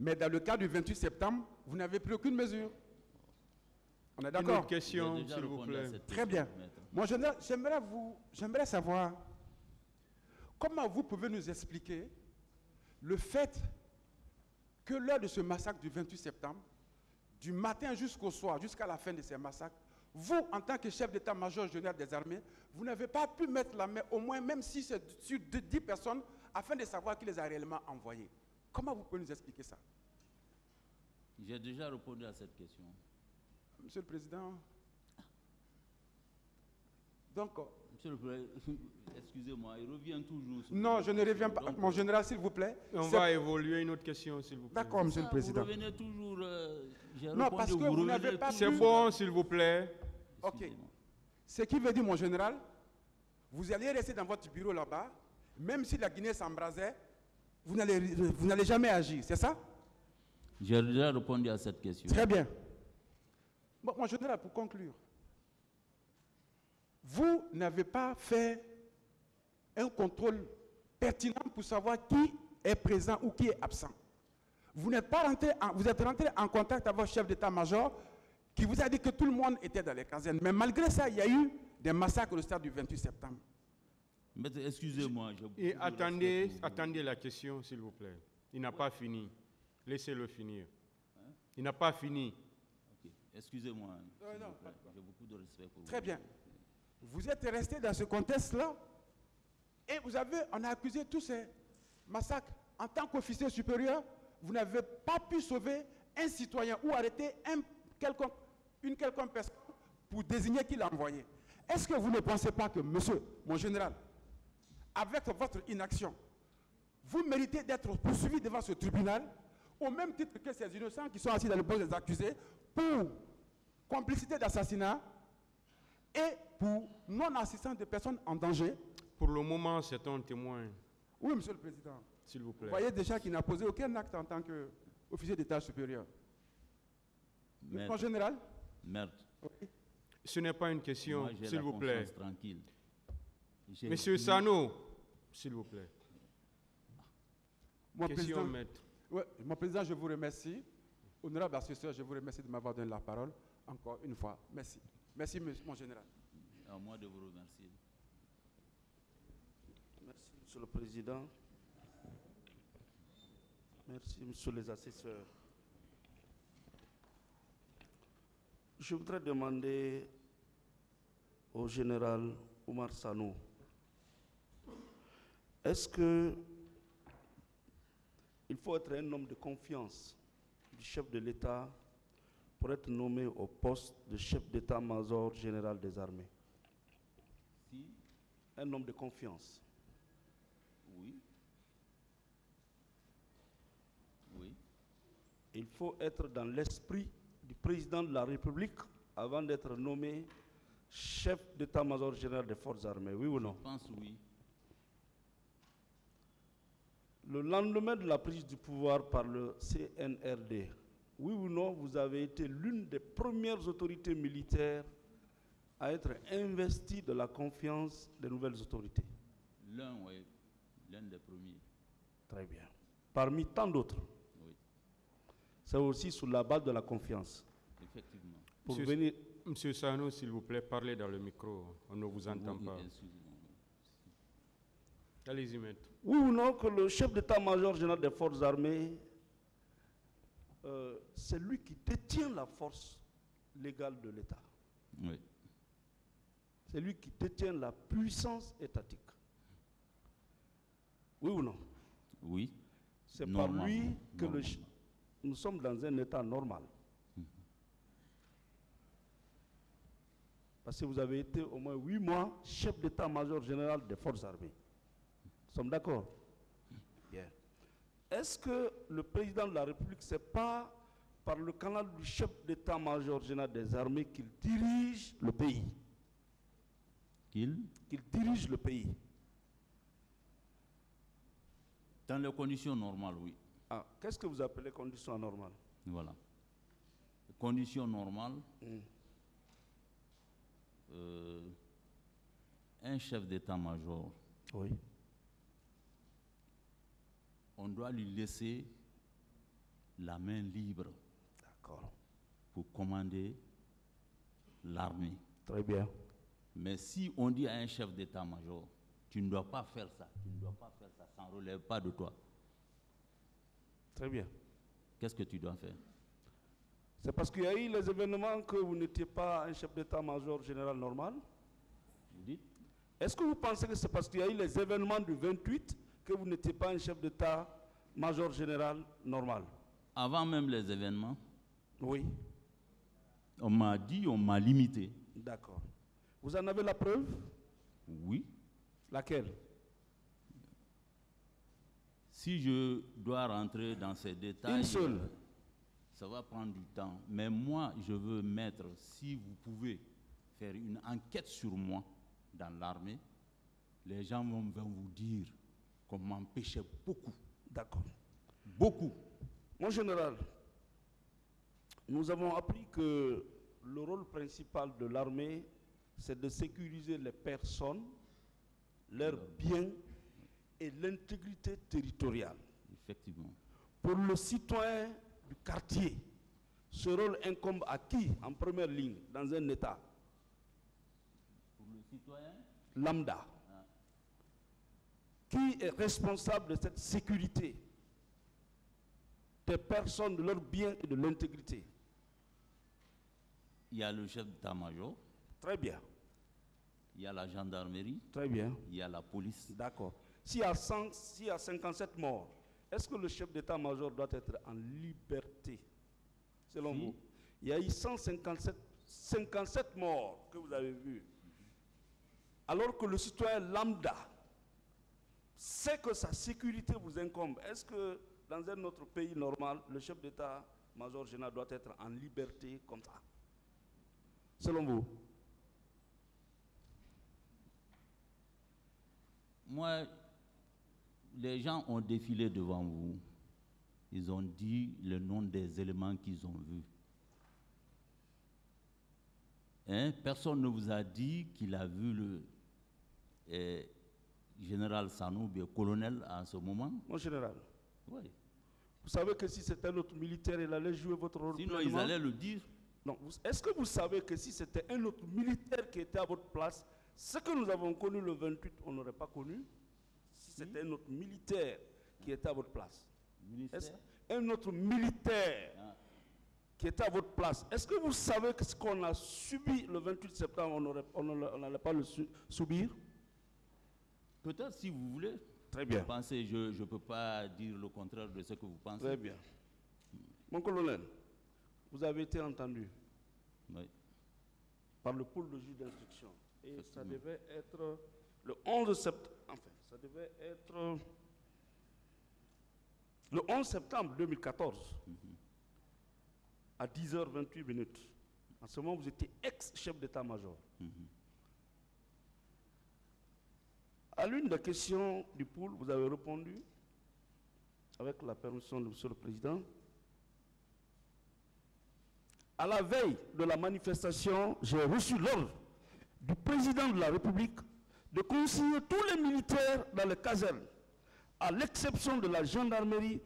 Mais dans le cas du 28 septembre, vous n'avez pris aucune mesure. On est d'accord? Une autre question, s'il vous plaît. Très bien. Mon général, j'aimerais savoir comment vous pouvez nous expliquer le fait que lors de ce massacre du 28 septembre, du matin jusqu'au soir, jusqu'à la fin de ces massacres, vous, en tant que chef d'état-major général des armées, vous n'avez pas pu mettre la main, au moins, même si c'est sur 10 personnes, afin de savoir qui les a réellement envoyés. Comment vous pouvez nous expliquer ça? J'ai déjà répondu à cette question. Monsieur le Président. Donc, Monsieur le Président, excusez-moi, il revient toujours sur... Non, je ne reviens pas. Donc, mon général, s'il vous plaît. On va évoluer une autre question, s'il vous plaît. D'accord, Monsieur le Président. Vous revenez toujours... non, parce que vous n'avez pas pu... C'est bon, s'il vous plaît. Ok. Ce qui veut dire, mon général, vous allez rester dans votre bureau là-bas, même si la Guinée s'embrasait, vous n'allez jamais agir, c'est ça? J'ai déjà répondu à cette question. Très bien. Bon, mon général, pour conclure, vous n'avez pas fait un contrôle pertinent pour savoir qui est présent ou qui est absent. Vous n'êtes pas rentré, vous êtes rentré en contact avec votre chef d'état-major qui vous a dit que tout le monde était dans les casernes. Mais malgré ça, il y a eu des massacres au stade du 28 septembre. Mais excusez-moi. Et attendez la question, s'il vous plaît. Il n'a pas fini. Laissez-le finir. Hein? Il n'a pas fini. Okay. Excusez-moi. J'ai beaucoup de respect pour vous. Très bien. Vous êtes resté dans ce contexte-là et on a accusé tous ces massacres. En tant qu'officier supérieur, vous n'avez pas pu sauver un citoyen ou arrêter une quelconque personne pour désigner qui l'a envoyé. Est-ce que vous ne pensez pas que, monsieur, mon général, avec votre inaction, vous méritez d'être poursuivi devant ce tribunal au même titre que ces innocents qui sont assis dans le poste des accusés pour complicité d'assassinat et pour non-assistance de personnes en danger? Pour le moment, c'est un témoin. Oui, monsieur le Président. S'il vous plaît. Vous voyez déjà qu'il n'a posé aucun acte en tant qu'officier d'État supérieur. Mon général? Merde. Oui. Ce n'est pas une question, s'il vous plaît. Tranquille. Monsieur Sano, s'il vous plaît. Mon question, président, maître. Ouais, mon président, je vous remercie. Honorable assesseur, je vous remercie de m'avoir donné la parole. Encore une fois, merci. Merci, mon général. À moi de vous remercier. Merci, monsieur le président. Merci, monsieur les assesseurs. Je voudrais demander au général Oumar Sano, est-ce que il faut être un homme de confiance du chef de l'État pour être nommé au poste de chef d'état-major général des armées? Si. Un homme de confiance. Oui. Oui. Il faut être dans l'esprit du président de la République avant d'être nommé chef d'état-major général des forces armées, oui ou non? Je pense oui. Le lendemain de la prise du pouvoir par le CNRD, oui ou non, vous avez été l'une des premières autorités militaires à être investie de la confiance des nouvelles autorités. Oui. L'un des premiers. Très bien. Parmi tant d'autres. Oui. C'est aussi sous la base de la confiance. Effectivement. Pour venir... Monsieur Sano, s'il vous plaît, parlez dans le micro. On ne vous entend pas. Allez-y, maître. Oui ou non que le chef d'état-major général des forces armées, c'est lui qui détient la force légale de l'État. Oui. C'est lui qui détient la puissance étatique. Oui ou non? Oui. C'est par lui que nous sommes dans un état normal. Parce que vous avez été au moins 8 mois chef d'état-major général des forces armées. Nous sommes d'accord? Bien. Est-ce que le président de la République, ce n'est pas par le canal du chef d'état-major général des armées qu'il dirige le pays? Qu'il dirige le pays? Dans les conditions normales, oui. Ah, qu'est-ce que vous appelez conditions normales? Voilà. Conditions normales, un chef d'état-major, oui, on doit lui laisser la main libre D'accord. pour commander l'armée. Très bien. Mais si on dit à un chef d'état-major, tu ne dois pas faire ça, tu ne dois pas faire ça, ça ne relève pas de toi, Très bien. qu'est-ce que tu dois faire? C'est parce qu'il y a eu les événements que vous n'étiez pas un chef d'état-major général normal? Vous dites? Est-ce que vous pensez que c'est parce qu'il y a eu les événements du 28 que vous n'étiez pas un chef d'état-major général normal? Avant même les événements, Oui. on m'a dit, on m'a limité. D'accord. Vous en avez la preuve? Oui. Laquelle? Si je dois rentrer dans ces détails, Une seule. Ça va prendre du temps. Mais moi, je veux mettre, si vous pouvez faire une enquête sur moi dans l'armée, les gens vont vous dire qu'on m'empêchait beaucoup. D'accord. Beaucoup. Mon général, nous avons appris que le rôle principal de l'armée, c'est de sécuriser les personnes, leurs biens et l'intégrité territoriale. Effectivement. Pour le citoyen du quartier, ce rôle incombe à qui en première ligne dans un État? Pour le citoyen, Lambda. Qui est responsable de cette sécurité des personnes, de leurs biens et de l'intégrité? il y a le chef d'état-major, Très bien, il y a la gendarmerie, très bien. il y a la police. D'accord. S'il y a 57 morts, est-ce que le chef d'état-major doit être en liberté, selon Si. vous? Il y a eu 57 morts que vous avez vus. Alors que le citoyen lambda sait que sa sécurité vous incombe. Est-ce que dans un autre pays normal, le chef d'état-major général doit être en liberté comme ça? Selon vous? Moi, les gens ont défilé devant vous. Ils ont dit le nom des éléments qu'ils ont vus. Hein? Personne ne vous a dit qu'il a vu le général Sanou, bien colonel à ce moment. Mon général, Oui. vous savez que si c'était un autre militaire, il allait jouer votre rôle Sinon, ils pleinement? allaient le dire. Non, est-ce que vous savez que si c'était un autre militaire qui était à votre place, ce que nous avons connu le 28, on n'aurait pas connu? Si c'était un autre militaire qui était à votre place. Ministère. Un autre militaire Ah. qui était à votre place. Est-ce que vous savez que ce qu'on a subi le 28 septembre, on n'allait pas le subir? Peut-être si vous voulez. Très bien. Pensez, je ne peux pas dire le contraire de ce que vous pensez. Très bien. Mon colonel, vous avez été entendu Oui. par le pôle de juge d'instruction. Et ça Effectivement. devait être le 11 septembre. Enfin, ça devait être le 11 septembre 2014 à 10h28 minutes. En ce moment, vous étiez ex-chef d'état-major. À l'une des questions du pôle, vous avez répondu, avec la permission de M. le Président, à la veille de la manifestation, j'ai reçu l'ordre du président de la République de consigner tous les militaires dans les casernes, à l'exception de la gendarmerie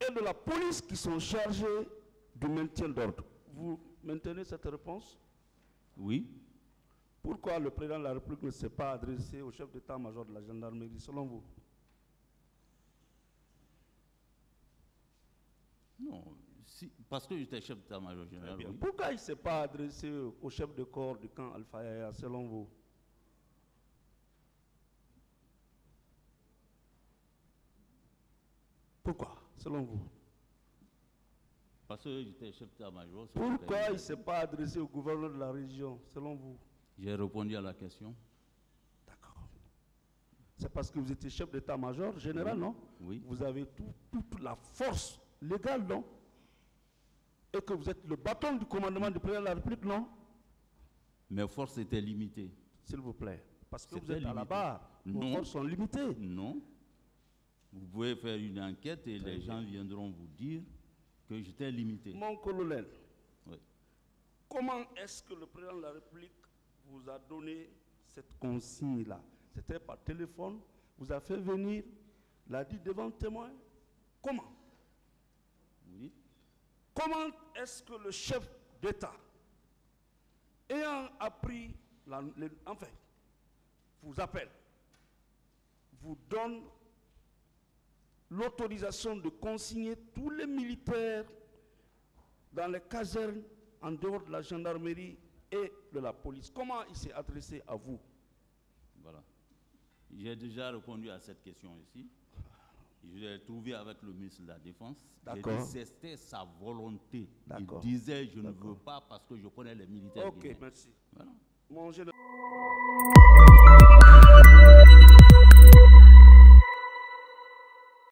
et de la police qui sont chargés du maintien d'ordre. Vous maintenez cette réponse? Oui. Pourquoi le président de la République ne s'est pas adressé au chef d'état-major de la gendarmerie, selon vous? Non. Parce que j'étais chef d'état-major général. Oui. Pourquoi il ne s'est pas adressé au chef de corps du camp Alpha Yaya, selon vous? Pourquoi, selon vous? Parce que j'étais chef d'état-major. Pourquoi il ne s'est pas adressé au gouverneur de la région, selon vous? J'ai répondu à la question. D'accord. C'est parce que vous étiez chef d'état-major général, non? Oui. Vous avez toute la force légale, non? Et que vous êtes le bâton du commandement du président de la République, non? Mes forces étaient limitées. S'il vous plaît. Parce que vous C'était êtes à la limité. barre. Vos Non. forces sont limitées. Non. Vous pouvez faire une enquête et les gens viendront vous dire que j'étais limité. Mon colonel, Oui. comment est-ce que le président de la République vous a donné cette consigne-là? C'était par téléphone, vous a fait venir, l'a dit devant témoin. Comment? Vous dites? comment est-ce que le chef d'État, ayant appris, enfin, vous appelle, vous donne l'autorisation de consigner tous les militaires dans les casernes en dehors de la gendarmerie et de la police? Comment il s'est adressé à vous? Voilà. J'ai déjà répondu à cette question ici. Je l'ai trouvé avec le ministre de la Défense. D'accord. C'était sa volonté. Il D'accord. disait, je ne veux pas parce que je connais les militaires. Ok, guinéens. merci. Voilà. Mon général.